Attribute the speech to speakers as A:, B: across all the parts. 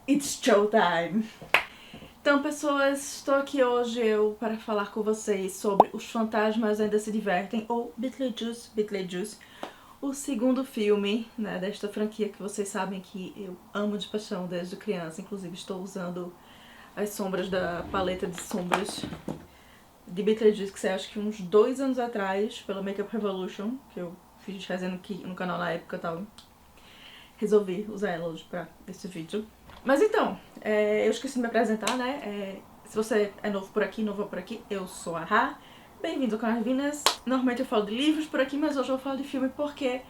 A: It's showtime! Então, pessoas, estou aqui hoje para falar com vocês sobre Os Fantasmas Ainda Se Divertem, ou Beetlejuice, o segundo filme, né, desta franquia que vocês sabem que eu amo de paixão desde criança. Inclusive, estou usando as sombras da paleta de sombras de Beetlejuice, que saiu acho que uns 2 anos atrás, pela Makeup Revolution, que eu fiz fazendo aqui no canal na época e tal. Resolvi usar ela hoje pra esse vídeo. Mas então, eu esqueci de me apresentar, né? Se você é novo por aqui, nova por aqui, eu sou a Ra. Bem-vindo ao canal Revinas. Normalmente eu falo de livros por aqui, mas hoje eu vou falar de filme porque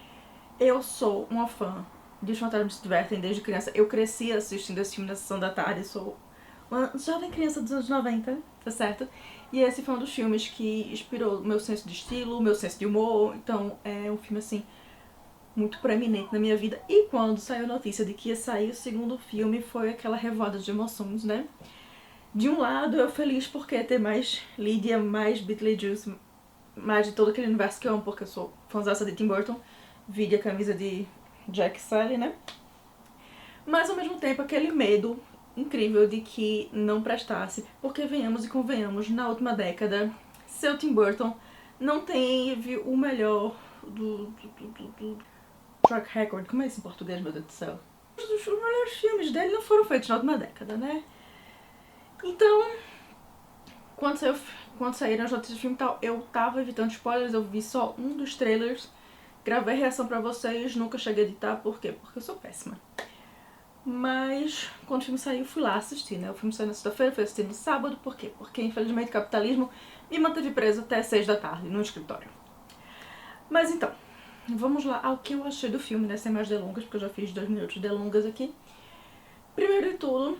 A: eu sou uma fã de Os Fantasmas Se Divertem desde criança. Eu cresci assistindo esse filme na sessão da tarde, sou uma jovem criança dos anos 90, tá certo? E esse foi um dos filmes que inspirou o meu senso de estilo, o meu senso de humor. Então é um filme assim muito proeminente na minha vida. E quando saiu a notícia de que ia sair o segundo filme, foi aquela revoada de emoções, né? De um lado, eu feliz porque ia ter mais Lydia, mais Beetlejuice, mais de todo aquele universo que eu amo, porque eu sou fãzaça de Tim Burton, vide a camisa de Jack Sully, né? Mas ao mesmo tempo, aquele medo incrível de que não prestasse, porque venhamos e convenhamos, na última década, seu Tim Burton não teve o melhor do track record, como é isso em português, meu Deus do céu? Os melhores filmes dele não foram feitos na última década, né? Então, quando saíram as notícias do filme e tal, eu tava evitando spoilers, eu vi só um dos trailers, gravei reação pra vocês, nunca cheguei a editar, por quê? Porque eu sou péssima. Mas, quando o filme saiu, fui lá assistir, né? O filme saiu na sexta-feira, fui assistir no sábado, por quê? Porque, infelizmente, o capitalismo me manteve preso até 6 da tarde, no escritório. Mas então, vamos lá ao que eu achei do filme, né? Sem mais delongas, porque eu já fiz 2 minutos de delongas aqui. Primeiro de tudo,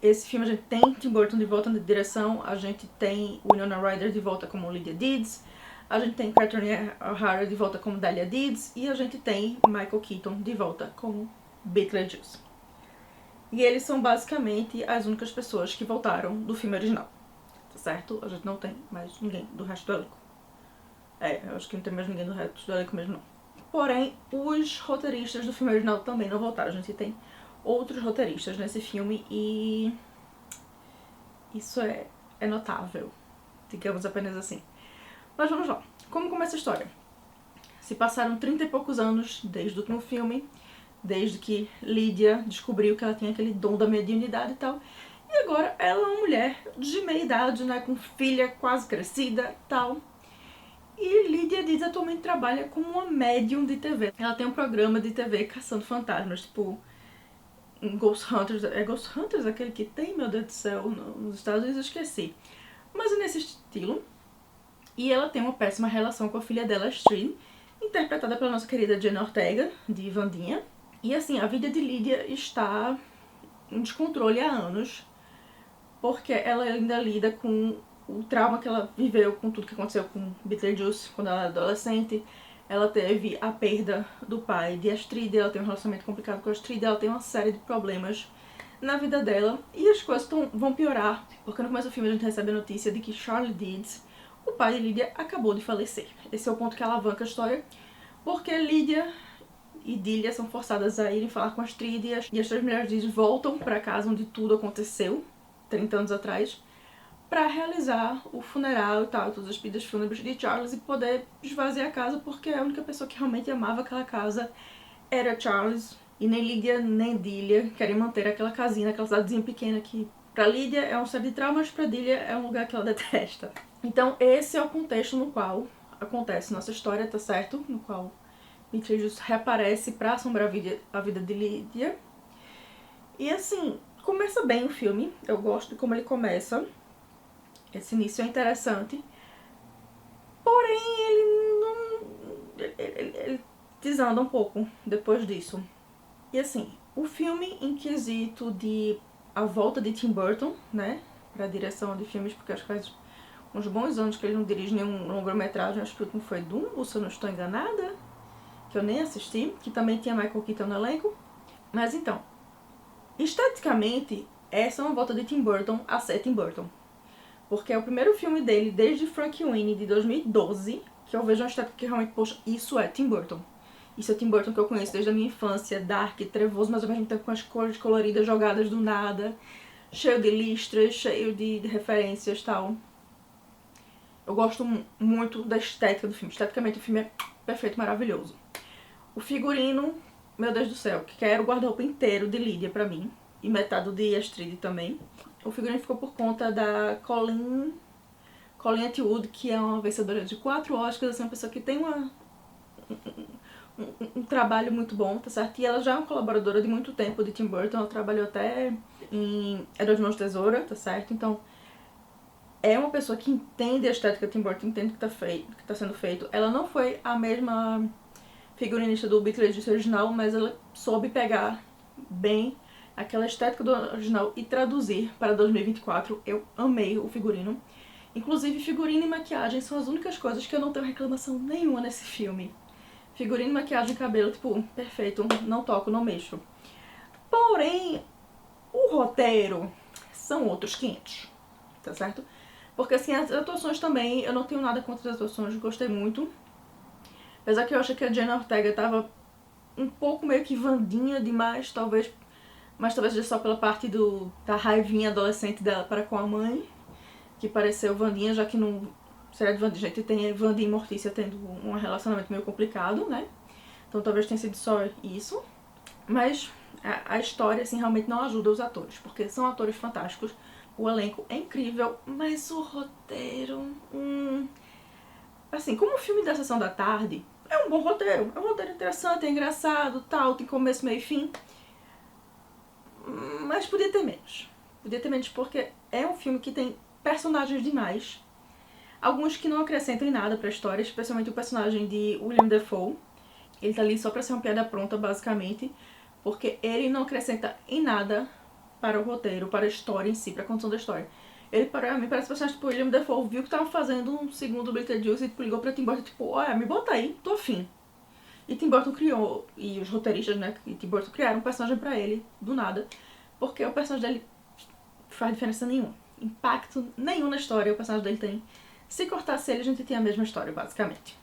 A: esse filme a gente tem Tim Burton de volta na direção, a gente tem Winona Ryder de volta como Lydia Deeds, a gente tem Catherine O'Hara de volta como Dahlia Deeds e a gente tem Michael Keaton de volta como Beetlejuice. E eles são basicamente as únicas pessoas que voltaram do filme original, tá certo? A gente não tem mais ninguém do resto do elenco. Eu acho que não tem mais ninguém do resto do elenco mesmo não. Porém, os roteiristas do filme original também não voltaram. A gente tem outros roteiristas nesse filme e isso é notável, digamos apenas assim. Mas vamos lá. Como começa a história? Se passaram 30 e poucos anos desde o último filme, desde que Lydia descobriu que ela tinha aquele dom da mediunidade e tal. E agora ela é uma mulher de meia idade, né, com filha quase crescida e tal. E Lydia Deeds atualmente trabalha como uma médium de TV. Ela tem um programa de TV caçando fantasmas, tipo Ghost Hunters. É Ghost Hunters aquele que tem, meu Deus do céu, nos Estados Unidos, eu esqueci. Mas é nesse estilo. E ela tem uma péssima relação com a filha dela, Astrid, interpretada pela nossa querida Jenna Ortega, de Wandinha. E assim, a vida de Lydia está em descontrole há anos, porque ela ainda lida com o trauma que ela viveu com tudo que aconteceu com Beetlejuice quando ela era adolescente. Ela teve a perda do pai de Astrid, ela tem um relacionamento complicado com a Astrid, ela tem uma série de problemas na vida dela e as coisas vão piorar, porque no começo do filme a gente recebe a notícia de que Charlie Deeds, o pai de Lydia, acabou de falecer. Esse é o ponto que alavanca a história, porque Lydia e Delia são forçadas a irem falar com Astrid e as 3 mulheres Deeds voltam para casa onde tudo aconteceu, 30 anos atrás, para realizar o funeral e tal, todas as pedidas fúnebres de Charles e poder esvaziar a casa, porque a única pessoa que realmente amava aquela casa era Charles, e nem Lydia nem Delia querem manter aquela casinha, aquela cidadezinha pequena que pra Lydia é um série de traumas, pra Delia é um lugar que ela detesta. Então esse é o contexto no qual acontece nossa história, tá certo? No qual Beetlejuice reaparece pra assombrar a vida de Lydia. E assim, começa bem o filme, eu gosto de como ele começa. Esse início é interessante, porém ele não... ele desanda um pouco depois disso. E assim, o filme em quesito de a volta de Tim Burton, né, pra direção de filmes, porque acho que faz uns bons anos que ele não dirige nenhum longa-metragem, acho que o último foi Dumbo, se eu não estou enganada, que eu nem assisti, que também tinha Michael Keaton no elenco. Mas então, esteticamente, essa é uma volta de Tim Burton a ser Tim Burton. Porque é o primeiro filme dele desde Frankenweenie de 2012 que eu vejo uma estética que realmente, poxa, isso é Tim Burton. Isso é Tim Burton que eu conheço desde a minha infância, dark, trevoso, mas ao mesmo tempo com as cores coloridas jogadas do nada, cheio de listras, cheio de referências e tal. Eu gosto muito da estética do filme. Esteticamente o filme é perfeito, maravilhoso. O figurino, meu Deus do céu, que quero o guarda-roupa inteiro de Lydia pra mim. E metade do de Astrid também. O figurino ficou por conta da Colleen Atwood, que é uma vencedora de 4 Oscars, assim, uma pessoa que tem um trabalho muito bom, tá certo? E ela já é uma colaboradora de muito tempo de Tim Burton, ela trabalhou até em Edward Mãos de Tesoura, tá certo? Então, é uma pessoa que entende a estética de Tim Burton, entende o que tá sendo feito. Ela não foi a mesma figurinista do Beetlejuice original, mas ela soube pegar bem aquela estética do original e traduzir para 2024. Eu amei o figurino. Inclusive, figurino e maquiagem são as únicas coisas que eu não tenho reclamação nenhuma nesse filme. Figurino, maquiagem e cabelo, tipo, perfeito, não toco, não mexo. Porém, o roteiro são outros 500, tá certo? Porque assim, as atuações também, eu não tenho nada contra as atuações, gostei muito. Apesar que eu achei que a Jenna Ortega tava um pouco meio que Wandinha demais, talvez. Mas talvez seja só pela parte da raivinha adolescente dela para com a mãe. Que pareceu Wandinha, já que no série de Wandinha a gente tem Wanda e Mortícia tendo um relacionamento meio complicado, né? Então talvez tenha sido só isso. Mas a história, assim, realmente não ajuda os atores. Porque são atores fantásticos. O elenco é incrível, mas o roteiro... Assim, como o filme da Sessão da Tarde, é um bom roteiro. É um roteiro interessante, é engraçado, tal, tem começo, meio e fim. Mas podia ter menos. Podia ter menos porque é um filme que tem personagens demais. Alguns que não acrescentam em nada pra história, especialmente o personagem de William Dafoe. Ele tá ali só pra ser uma piada pronta, basicamente. Porque ele não acrescenta em nada para o roteiro, para a história em si, para a contação da história. Ele, para mim, parece personagem tipo William Dafoe, viu que tava fazendo um segundo Beetlejuice e tipo, ligou pra Tim Burton, tipo, olha, me bota aí, tô afim. E Tim Burton criou, e os roteiristas, né, e Tim Burton criaram um personagem pra ele, do nada, porque o personagem dele faz diferença nenhuma. Impacto nenhum na história o personagem dele tem. Se cortasse ele, a gente tinha a mesma história, basicamente.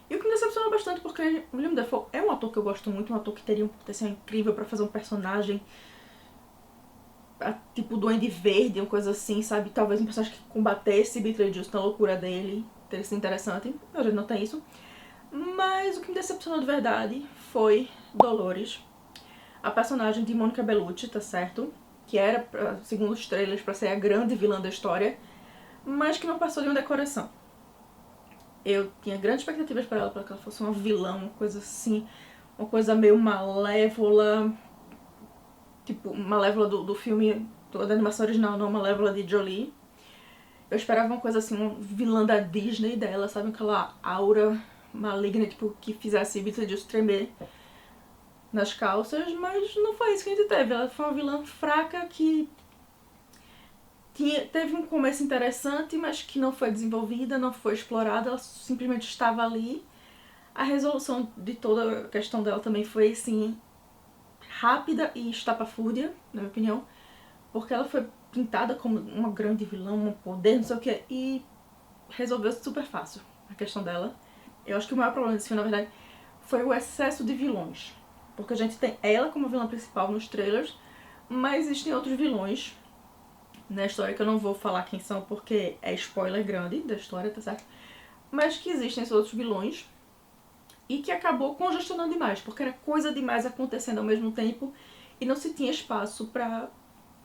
A: E o que me decepcionou bastante, porque William Dafoe é um ator que eu gosto muito, um ator que teria um potencial incrível pra fazer um personagem tipo Duende Verde, uma coisa assim, sabe? Talvez um personagem que combatesse Beetlejuice na loucura dele, teria sido interessante. A gente não tem isso. Mas o que me decepcionou de verdade foi Dolores, a personagem de Monica Bellucci, tá certo? Que era, segundo os trailers, pra ser a grande vilã da história, mas que não passou de uma decoração. Eu tinha grandes expectativas para ela que ela fosse uma vilã, uma coisa assim, uma coisa meio malévola, tipo, malévola do filme, da animação original, não malévola de Jolie. Eu esperava uma coisa assim, uma vilã da Disney dela, sabe? Aquela aura maligna, tipo, que fizesse Beetlejuice tremer nas calças, mas não foi isso que a gente teve. Ela foi uma vilã fraca que teve um começo interessante, mas que não foi desenvolvida, não foi explorada, ela simplesmente estava ali. A resolução de toda a questão dela também foi, assim, rápida e estapafúrdia, na minha opinião, porque ela foi pintada como uma grande vilã, um poder, não sei o que, e resolveu-se super fácil a questão dela. Eu acho que o maior problema desse filme, na verdade, foi o excesso de vilões, porque a gente tem ela como vilã principal nos trailers, mas existem outros vilões na história que eu não vou falar quem são porque é spoiler grande da história, tá certo? Mas que existem esses outros vilões e que acabou congestionando demais, porque era coisa demais acontecendo ao mesmo tempo e não se tinha espaço pra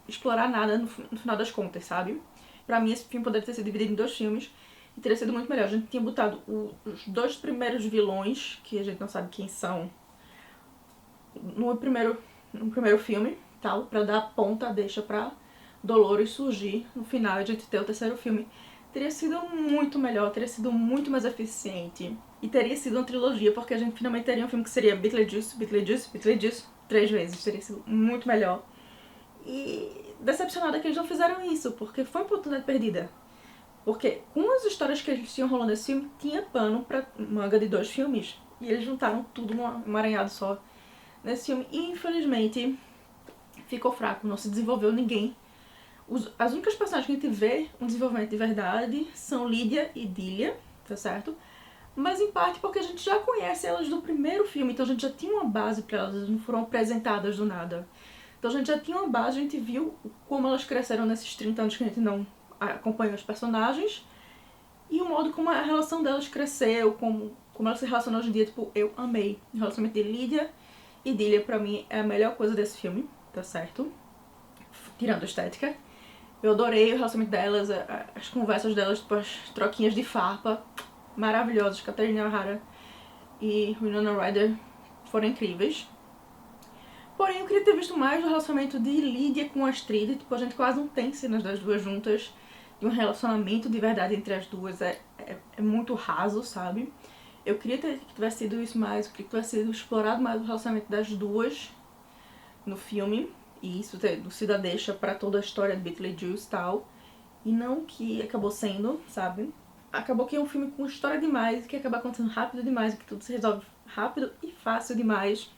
A: explorar nada no final das contas, sabe? Pra mim esse filme poderia ter sido dividido em 2 filmes e teria sido muito melhor. A gente tinha botado os 2 primeiros vilões, que a gente não sabe quem são, no primeiro filme, tal, pra dar a ponta, deixa pra Dolores surgir no final e a gente ter o terceiro filme. Teria sido muito melhor, teria sido muito mais eficiente. E teria sido uma trilogia, porque a gente finalmente teria um filme que seria Beetlejuice, Beetlejuice, Beetlejuice, 3 vezes. Teria sido muito melhor. E decepcionada que eles não fizeram isso, porque foi uma oportunidade perdida. Porque com as histórias que eles tinham rolando nesse filme, tinha pano pra manga de 2 filmes. E eles juntaram tudo num emaranhado só nesse filme. E infelizmente ficou fraco, não se desenvolveu ninguém. As únicas personagens que a gente vê um desenvolvimento de verdade são Lydia e Delia, tá certo? mas em parte porque a gente já conhece elas do primeiro filme, então a gente já tinha uma base para elas, elas não foram apresentadas do nada. Então a gente já tinha uma base, a gente viu como elas cresceram nesses 30 anos que a gente não acompanhou os personagens, e o modo como a relação delas cresceu, como elas se relacionam hoje em dia. Tipo, eu amei o relacionamento de Lydia e Delia. Pra mim é a melhor coisa desse filme, tá certo? Tirando a estética. Eu adorei o relacionamento delas, as conversas delas, tipo, as troquinhas de farpa maravilhosas. Catherine O'Hara e Winona Ryder foram incríveis. Porém, eu queria ter visto mais o relacionamento de Lydia com a Astrid. Tipo, a gente quase não tem cenas das duas juntas, de um relacionamento de verdade entre as duas. É muito raso, sabe? Eu queria que tivesse sido isso mais, eu queria que tivesse sido explorado mais o relacionamento das duas no filme. E isso sido a deixa pra toda a história de Beetlejuice e tal. E não que acabou sendo, sabe? Acabou que é um filme com história demais, que acaba acontecendo rápido demais, que tudo se resolve rápido e fácil demais.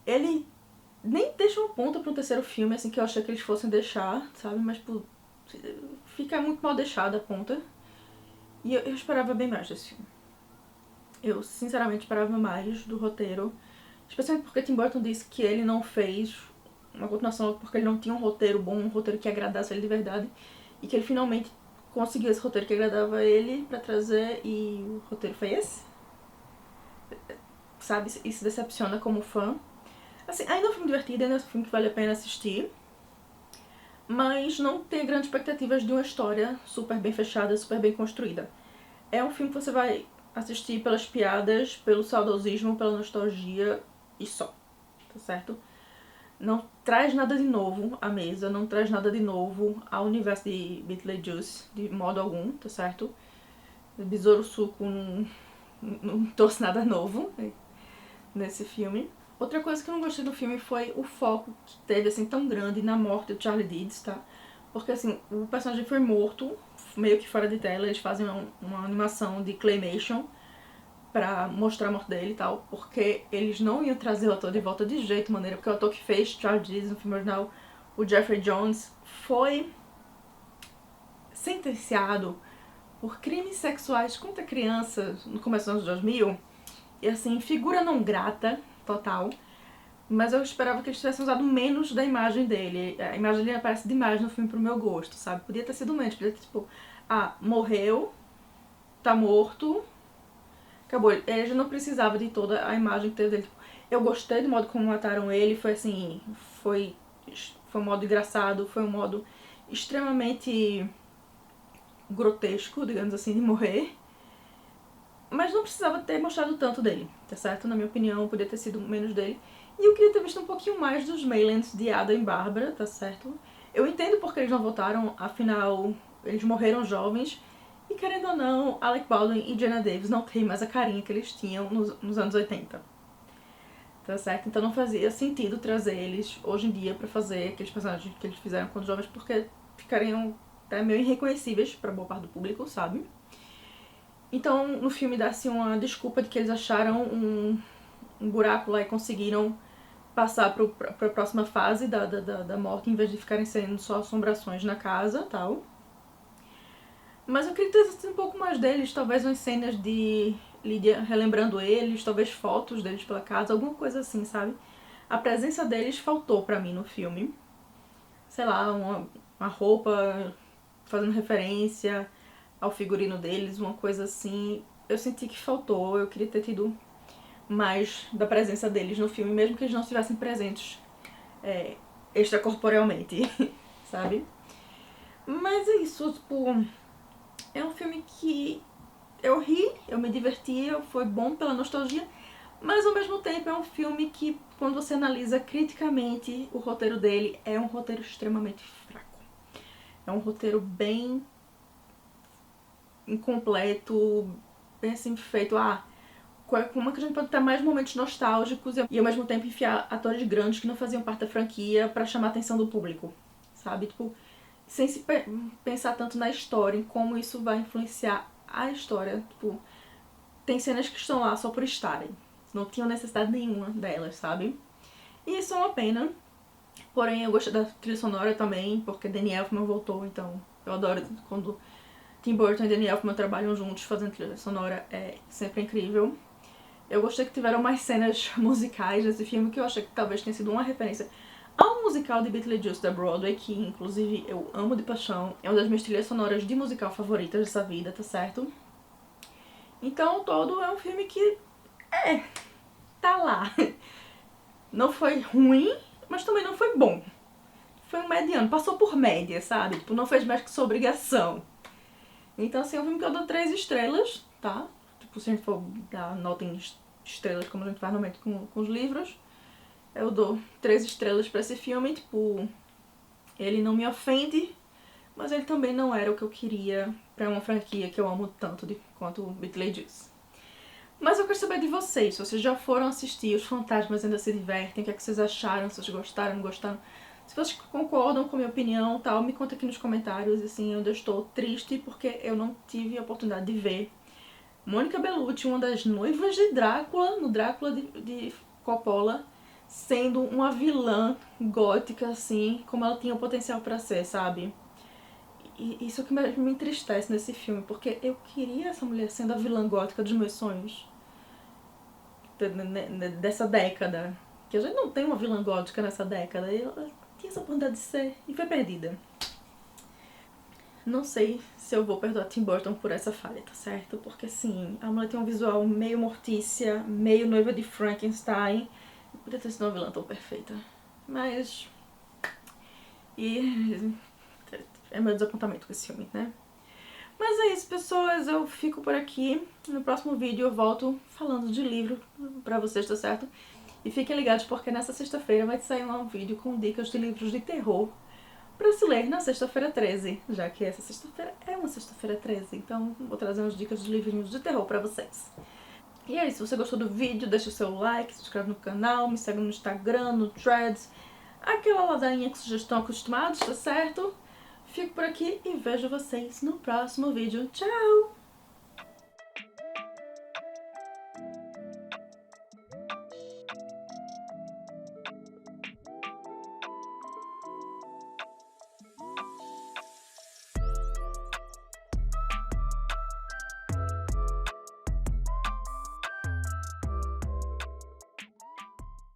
A: Ele nem deixa uma ponta para um terceiro filme, assim, que eu achei que eles fossem deixar, sabe? Mas, tipo, fica muito mal deixada a ponta. E eu esperava bem mais desse filme. Eu, sinceramente, esperava mais do roteiro. Especialmente porque Tim Burton disse que ele não fez uma continuação porque ele não tinha um roteiro bom, um roteiro que agradasse ele de verdade. E que ele finalmente conseguiu esse roteiro que agradava ele pra trazer, e o roteiro foi esse. Sabe? E se decepciona como fã. Assim, ainda é um filme divertido, ainda é um filme que vale a pena assistir. Mas não tem grandes expectativas de uma história super bem fechada, super bem construída. É um filme que você vai assistir pelas piadas, pelo saudosismo, pela nostalgia e só, tá certo? Não traz nada de novo à mesa, não traz nada de novo ao universo de Beetlejuice, de modo algum, tá certo? Besouro Suco não trouxe nada novo nesse filme. Outra coisa que eu não gostei do filme foi o foco que teve, assim, tão grande na morte do Charlie Deeds, tá? Porque, assim, o personagem foi morto, meio que fora de tela, eles fazem uma animação de claymation pra mostrar a morte dele e tal, porque eles não iam trazer o ator de volta de jeito maneira, porque o ator que fez Charlie Deeds no filme original, o Jeffrey Jones, foi sentenciado por crimes sexuais contra crianças no começo dos anos 2000, e assim, figura não grata, total. Mas eu esperava que eles tivessem usado menos da imagem dele. A imagem dele aparece demais no filme pro meu gosto, sabe? Podia ter sido menos, podia ter tipo, morreu, tá morto, acabou. Ele já não precisava de toda a imagem que teve dele. Tipo, eu gostei do modo como mataram ele, foi assim, foi um modo engraçado, foi um modo extremamente grotesco, digamos assim, de morrer. Mas não precisava ter mostrado tanto dele, tá certo? Na minha opinião, podia ter sido menos dele. E eu queria ter visto um pouquinho mais dos Maylands de Ada e Bárbara, tá certo? Eu entendo porque eles não voltaram, afinal, eles morreram jovens. E querendo ou não, Alec Baldwin e Jenna Davis não têm mais a carinha que eles tinham nos anos 80. Tá certo? Então não fazia sentido trazer eles hoje em dia pra fazer aqueles personagens que eles fizeram quando jovens, porque ficariam até meio irreconhecíveis pra boa parte do público, sabe? Então, no filme dá-se uma desculpa de que eles acharam um buraco lá e conseguiram passar pra próxima fase da morte, em vez de ficarem sendo só assombrações na casa e tal. Mas eu queria ter assistido um pouco mais deles, talvez umas cenas de Lydia relembrando eles, talvez fotos deles pela casa, alguma coisa assim, sabe? A presença deles faltou pra mim no filme. Sei lá, uma roupa fazendo referência ao figurino deles, uma coisa assim. Eu senti que faltou, eu queria ter tido mais da presença deles no filme, mesmo que eles não estivessem presentes extracorporealmente, sabe? Mas é isso, tipo, é um filme que eu ri, eu me diverti, foi bom pela nostalgia, mas ao mesmo tempo é um filme que, quando você analisa criticamente o roteiro dele, é um roteiro extremamente fraco. É um roteiro bem incompleto, bem assim feito, como é que a gente pode ter mais momentos nostálgicos e ao mesmo tempo enfiar atores grandes que não faziam parte da franquia pra chamar a atenção do público, sabe? Tipo, sem se pensar tanto na história, em como isso vai influenciar a história. Tipo, tem cenas que estão lá só por estarem. Não tinham necessidade nenhuma delas, sabe? E isso é uma pena. Porém, eu gostei da trilha sonora também, porque Danny Elfman voltou, então eu adoro quando Tim Burton e Danny Elfman trabalham juntos fazendo trilha sonora, é sempre incrível. Eu gostei que tiveram mais cenas musicais nesse filme, que eu achei que talvez tenha sido uma referência ao musical de Beetlejuice da Broadway, que inclusive eu amo de paixão. É uma das minhas trilhas sonoras de musical favoritas dessa vida, tá certo? Então, todo é um filme que tá lá. Não foi ruim, mas também não foi bom. Foi um mediano, passou por média, sabe? Tipo, não fez mais que sua obrigação. Então, assim, é um filme que eu dou 3 estrelas, tá? Tipo, se a gente for dar nota em estrelas, como a gente faz normalmente com os livros, eu dou 3 estrelas pra esse filme. Tipo, ele não me ofende, mas ele também não era o que eu queria pra uma franquia que eu amo tanto quanto Beetlejuice. Mas eu quero saber de vocês, se vocês já foram assistir Os Fantasmas Ainda Se Divertem, o que é que vocês acharam, se vocês gostaram, não gostaram. Se vocês concordam com a minha opinião, tal, me conta aqui nos comentários. Assim, eu ainda estou triste porque eu não tive a oportunidade de ver Monica Bellucci, uma das noivas de Drácula, no Drácula de Coppola, sendo uma vilã gótica, assim, como ela tinha o potencial pra ser, sabe? E isso é o que me entristece nesse filme, porque eu queria essa mulher sendo a vilã gótica dos meus sonhos. Dessa década. Que a gente não tem uma vilã gótica nessa década. E ela tinha essa oportunidade de ser e foi perdida. Não sei se eu vou perdoar Tim Burton por essa falha, tá certo? Porque assim, a mulher tem um visual meio Mortícia, meio noiva de Frankenstein. Podia ter sido uma vilã tão perfeita. Mas... E... é meu desapontamento com esse filme, né? Mas é isso, pessoas. Eu fico por aqui. No próximo vídeo eu volto falando de livro pra vocês, tá certo? E fiquem ligados porque nessa sexta-feira vai sair um vídeo com dicas de livros de terror pra se ler na sexta-feira 13, já que essa sexta-feira é uma sexta-feira 13, então vou trazer umas dicas de livrinhos de terror pra vocês. E é isso, se você gostou do vídeo, deixa o seu like, se inscreve no canal, me segue no Instagram, no Threads, aquela ladainha com vocês já estão acostumados, tá certo? Fico por aqui e vejo vocês no próximo vídeo. Tchau!